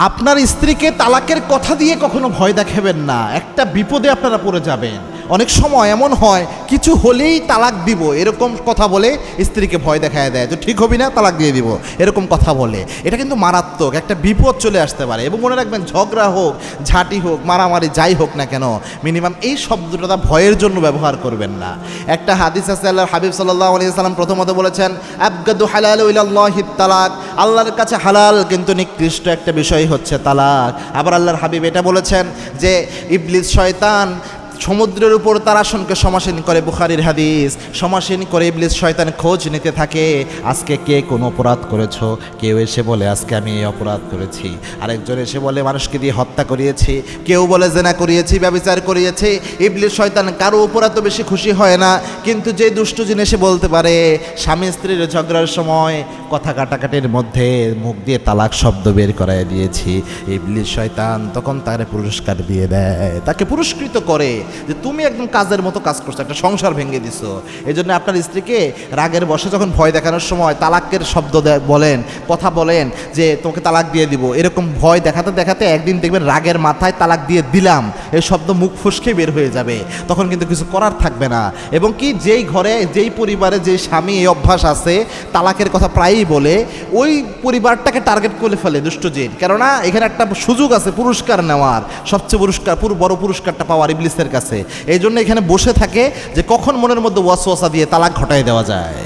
আপনার স্ত্রীকে তালাকের কথা দিয়ে কখনো ভয় দেখাবেন না, একটা বিপদে আপনারা পড়ে যাবেন। অনেক সময় এমন হয় কিছু হলেই তালাক দিব এরকম কথা বলে স্ত্রীকে ভয় দেখায় দেয়, তো ঠিক হবি না তালাক দিয়ে দিব এরকম কথা বলে। এটা কিন্তু মারাত্মক একটা বিপদ চলে আসতে পারে। এবং মনে রাখবেন, ঝগড়া হোক, ঝাঁটি হোক, মারামারি যাই হোক না কেন, মিনিমাম এই শব্দটা ভয়ের জন্য ব্যবহার করবেন না। একটা হাদিস আছে, আল্লাহর হাবিব সাল্লাল্লাহু আলাইহি সাল্লাম প্রথমত বলেছেন, আবগাদু হালালু ইলাল্লাহিত তালাক, আল্লাহর কাছে হালাল কিন্তু নিকৃষ্ট একটা বিষয় হচ্ছে তালাক। আবার আল্লাহর হাবিব এটা বলেছেন যে ইবলিস শয়তান সমুদ্রের উপর তারাশনকে সমাসীন করে, বুখারীর হাদিস, সমাসীন করে ইবলিস শয়তান খোঁজ নিতে থাকে, আজকে কে কোন অপরাধ করেছো। কেউ এসে বলে আজকে আমি এই অপরাধ করেছি, আরেকজন এসে বলে মানুষকে দিয়ে হত্যা করিয়েছি, কেউ বলে জেনা করিয়েছি, ব্যভিচার করিয়েছি। ইবলিস শয়তান কারো উপর এত বেশি খুশি হয় না, কিন্তু যে দুষ্ট জিনিস এসে বলতে পারে স্বামী স্ত্রীর ঝগড়ার সময় কথা কাটাকাটির মধ্যে মুখ দিয়ে তালাক শব্দ বের করায় দিয়েছি, ইবলিস শয়তান তখন তারে পুরস্কার দিয়ে দেয়, তাকে পুরস্কৃত করে যে তুমি একদম কাজের মতো কাজ করছো, একটা সংসার ভেঙে দিছো। এই জন্য আপনার স্ত্রীকে রাগের বশে যখন ভয় দেখানোর সময় তালাকের শব্দ বলেন, কথা বলেন যে তোমাকে তালাক দিয়ে দিব, এরকম ভয় দেখাতে দেখাতে একদিন দেখবেন রাগের মাথায় তালাক দিয়ে দিলাম এই শব্দ মুখ ফসকে বের হয়ে যাবে, তখন কিন্তু কিছু করার থাকবে না। এবং কি যেই ঘরে যেই পরিবারে যে স্বামী এই অভ্যাস আছে তালাকের কথা প্রায়ই বলে, ওই পরিবারটাকে টার্গেট করে ফেলে দুষ্টজিন। কেননা এখানে একটা সুযোগ আছে পুরস্কার নেওয়ার, সবচেয়ে বড় পুরস্কারটা পাওয়ার ইবলিসের কাছে। এই জন্য এখানে বসে থাকে যে কখন মনের মধ্যে ওয়াসওয়াসা দিয়ে তালাক ঘটায় দেওয়া যায়।